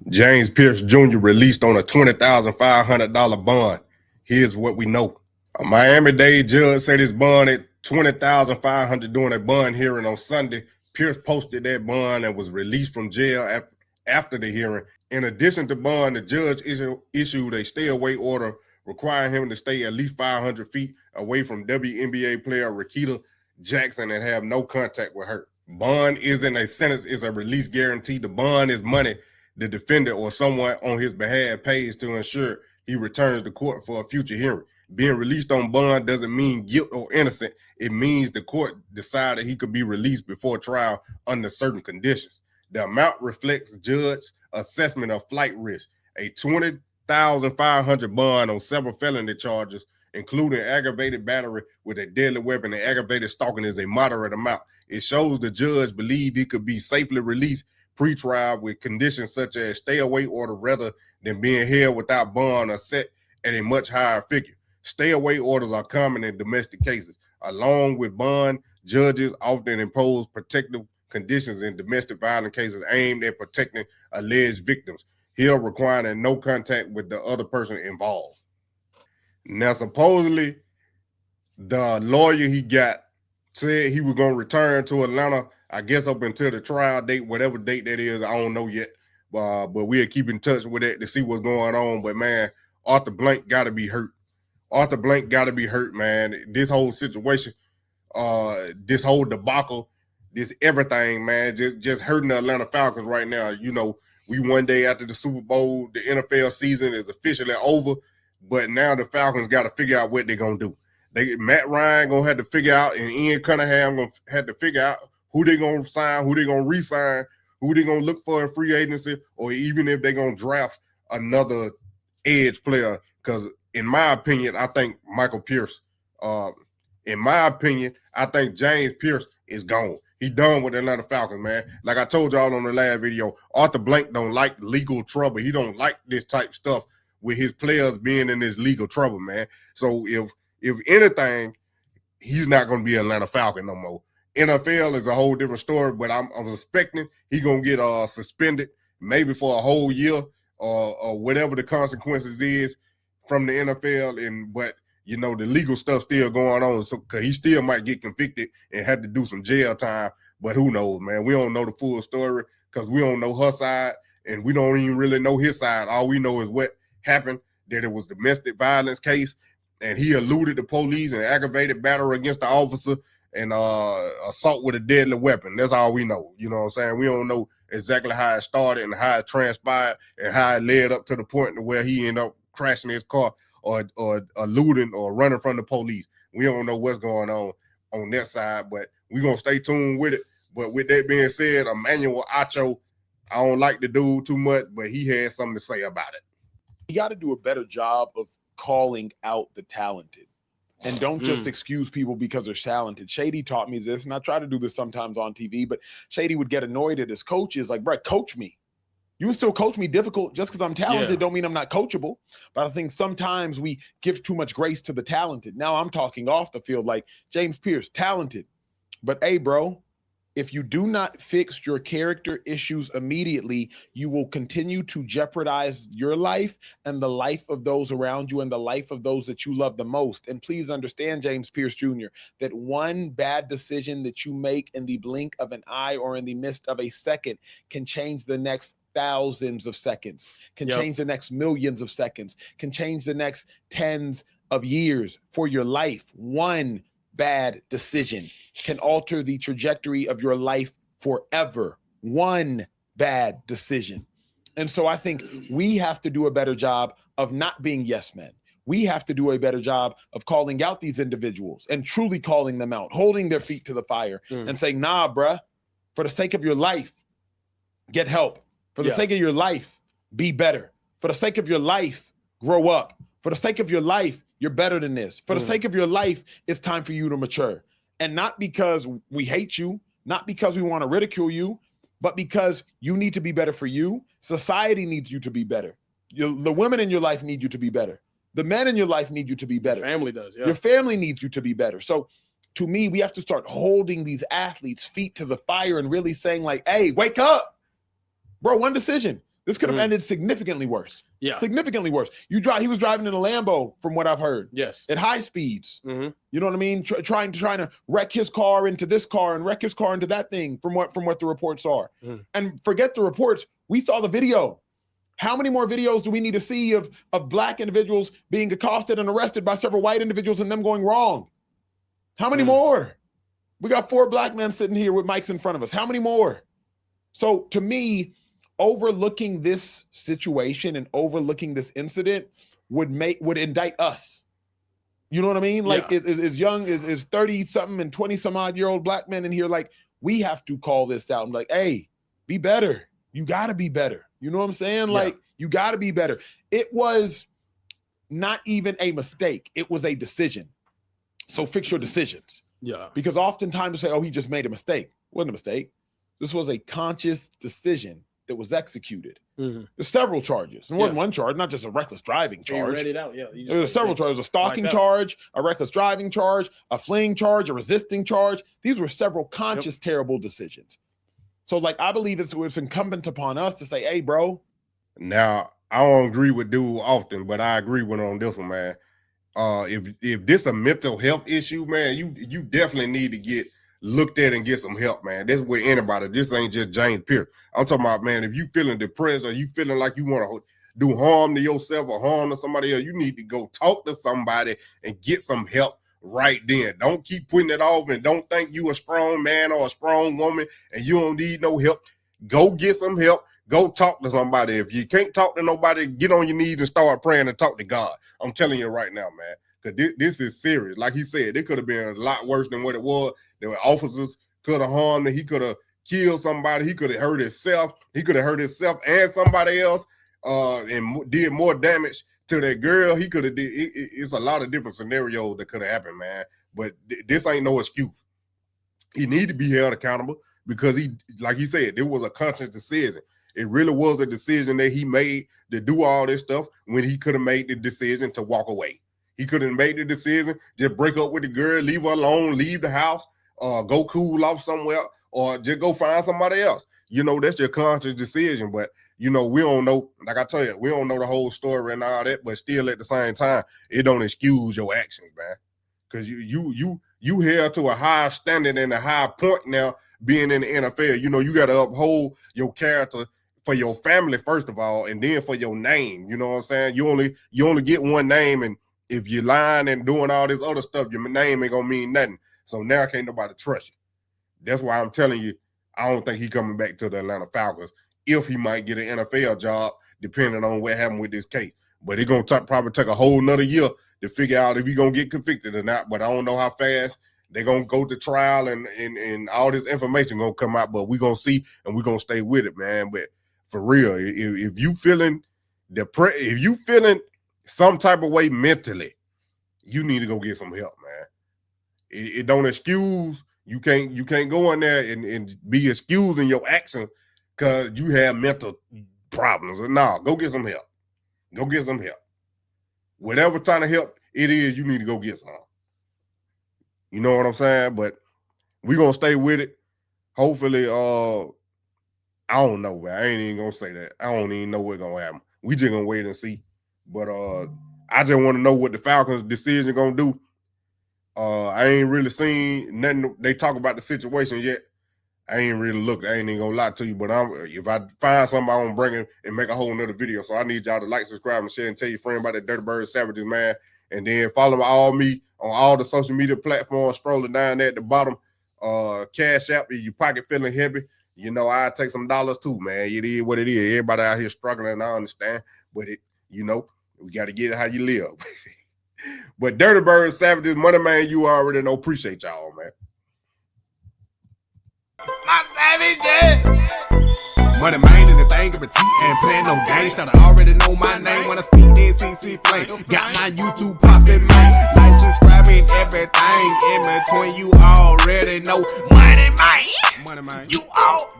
James Pearce Jr. released on a $20,500 bond. Here's what we know. A Miami-Dade judge said his bond at $20,500 during a bond hearing on Sunday. Pearce posted that bond and was released from jail after the hearing. In addition to bond, the judge issued a stay-away order requiring him to stay at least 500 feet away from WNBA player Rakita Jackson and have no contact with her. Bond isn't a sentence, it's a release guarantee. The bond is money the defendant or someone on his behalf pays to ensure he returns to court for a future hearing. Being released on bond doesn't mean guilt or innocent. It means the court decided he could be released before trial under certain conditions. The amount reflects judge's assessment of flight risk. A $20,500 bond on several felony charges, including aggravated battery with a deadly weapon and aggravated stalking, is a moderate amount. It shows the judge believed he could be safely released pre-trial with conditions such as stay-away order rather than being held without bond or set at a much higher figure. Stay-away orders are common in domestic cases. Along with bond, judges often impose protective conditions in domestic violence cases aimed at protecting alleged victims, here requiring no contact with the other person involved. Now, supposedly, the lawyer he got said he was going to return to Atlanta, I guess up until the trial date, whatever date that is, I don't know yet. But we'll keep in touch with it to see what's going on. But, man, Arthur Blank got to be hurt. Arthur Blank got to be hurt, man. This whole situation, this whole debacle, this everything, man, just hurting the Atlanta Falcons right now. You know, we one day after the Super Bowl, the NFL season is officially over, but now the Falcons got to figure out what they're going to do. Matt Ryan going to have to figure out, and Ian Cunningham going to have to figure out who they're going to sign, who they're going to re-sign, who they're going to look for in free agency, or even if they're going to draft another edge player. Because in my opinion, I think Michael Pierce, in my opinion, I think James Pearce is gone. He done with the Atlanta Falcons, man. Like I told y'all on the last video, Arthur Blank don't like legal trouble. He don't like this type stuff with his players being in this legal trouble, man. So if anything, he's not going to be an Atlanta Falcon no more. NFL is a whole different story, but I'm expecting he's going to get suspended maybe for a whole year or whatever the consequences is from the NFL. But you know, the legal stuff still going on, so because he still might get convicted and have to do some jail time. But who knows, man? We don't know the full story because we don't know her side, and we don't even really know his side. All we know is what happened, that it was domestic violence case, and he eluded the police and aggravated battery against the officer and assault with a deadly weapon. That's all we know. You know what I'm saying? We don't know exactly how it started and how it transpired and how it led up to the point to where he ended up crashing his car or eluding or running from the police. We don't know what's going on that side, but we're going to stay tuned with it. But with that being said, Emmanuel Acho, I don't like the dude too much, but he had something to say about it. You got to do a better job of calling out the talented. And don't just excuse people because they're talented. Shady taught me this, and I try to do this sometimes on TV, but Shady would get annoyed at his coaches, like, bro, coach me. You can still coach me difficult. Just because I'm talented don't mean I'm not coachable. But I think sometimes we give too much grace to the talented. Now I'm talking off the field like James Pearce, talented. But hey, bro, if you do not fix your character issues immediately, you will continue to jeopardize your life and the life of those around you and the life of those that you love the most. And please understand, James Pearce Jr., that one bad decision that you make in the blink of an eye or in the midst of a second can change the next thousands of seconds, can change the next millions of seconds, can change the next tens of years for your life. One bad decision can alter the trajectory of your life forever. One bad decision. And so I think we have to do a better job of not being yes men. We have to do a better job of calling out these individuals and truly calling them out, holding their feet to the fire and saying, nah, bruh, for the sake of your life, get help. For the sake of your life, be better. For the sake of your life, grow up. For the sake of your life, you're better than this. For the sake of your life, it's time for you to mature. And not because we hate you, not because we want to ridicule you, but because you need to be better for you. Society needs you to be better. The women in your life need you to be better. The men in your life need you to be better. Your family does, Your family needs you to be better. So to me, we have to start holding these athletes' feet to the fire and really saying like, hey, wake up. Bro, one decision. This could have ended significantly worse. Yeah. Significantly worse. He was driving in a Lambo, from what I've heard. Yes. At high speeds. You know what I mean? Trying to wreck his car into this car and wreck his car into that thing, from what the reports are. And forget the reports. We saw the video. How many more videos do we need to see of black individuals being accosted and arrested by several white individuals and them going wrong? How many more? We got 4 black men sitting here with mics in front of us. How many more? So to me, overlooking this situation and overlooking this incident would indict us. You know what I mean? Like, as young as 30 something and 20 some odd year old black men in here, like, we have to call this out and be like, hey, be better. You got to be better. You know what I'm saying? Like, you got to be better. It was not even a mistake. It was a decision. So fix your decisions. Yeah. Because oftentimes they say, oh, he just made a mistake. It wasn't a mistake. This was a conscious decision that was executed. There's several charges. It wasn't one charge, not just a reckless driving charge. You read it out, There were several charges: a stalking charge, a reckless driving charge, a fleeing charge, a resisting charge. These were several conscious, terrible decisions. So, like, I believe it's incumbent upon us to say, hey, bro. Now, I don't agree with dude often, but I agree with him on this one, man. If this a mental health issue, man, you definitely need to get looked at and get some help, man. That's with anybody. This ain't just James Pearce. I'm talking about, man, if you feeling depressed or you feeling like you want to do harm to yourself or harm to somebody else, you need to go talk to somebody and get some help right then. Don't keep putting it off, and don't think you a strong man or a strong woman and you don't need no help. Go get some help. Go talk to somebody. If you can't talk to nobody, get on your knees and start praying and talk to God. I'm telling you right now, man, because this is serious. Like he said, it could have been a lot worse than what it was. There were officers could have harmed him. He could have killed somebody. He could have hurt himself. He could have hurt himself and somebody else, and did more damage to that girl. He could have did. It's a lot of different scenarios that could have happened, man. But this ain't no excuse. He need to be held accountable because he, like he said, it was a conscious decision. It really was a decision that he made to do all this stuff when he could have made the decision to walk away. He could have made the decision, just break up with the girl, leave her alone, leave the house, go cool off somewhere, or just go find somebody else. You know, that's your conscious decision. But, you know, we don't know, like I tell you, we don't know the whole story and all that, but still at the same time, it don't excuse your actions, man. Because you held to a high standard and a high point now being in the NFL. You know, you got to uphold your character for your family, first of all, and then for your name. You know what I'm saying? You only get one name, and if you're lying and doing all this other stuff, your name ain't gonna mean nothing. So now can't nobody trust you. That's why I'm telling you, I don't think he's coming back to the Atlanta Falcons if he might get an NFL job, depending on what happened with this case. But it's gonna probably take a whole nother year to figure out if he's gonna get convicted or not. But I don't know how fast they're gonna go to trial and all this information gonna come out. But we're gonna see, and we're gonna stay with it, man. But for real, if you feeling depressed, if you feeling some type of way mentally, you need to go get some help, man. It don't excuse. You can't go in there and be excusing your action because you have mental problems. No, go get some help. Go get some help. Whatever kind of help it is, you need to go get some. You know what I'm saying? But we're gonna stay with it. Hopefully, I don't know, man. I ain't even gonna say that. I don't even know what's gonna happen. We just gonna wait and see. But I just want to know what the Falcons' decision gonna do. I ain't really seen nothing. They talk about the situation yet. I ain't really looked. I ain't even gonna lie to you. But if I find something, I'm gonna bring it and make a whole nother video. So I need y'all to like, subscribe, and share, and tell your friend about that Dirty Bird Savages, man. And then follow me on all the social media platforms. Scrolling down there at the bottom. Cash App if your pocket feeling heavy. You know, I take some dollars too, man. It is what it is. Everybody out here struggling, I understand. But you know, we got to get it how you live. But Dirty Bird Savages, Money Man, you already know. Appreciate y'all, man. My savages! Money Man in the thing of a T and playing no games. Should I already know my name when I speak NCC flame. Got my YouTube poppin', man. Like, subscribe, and everything in between. You already know. Money Man! You all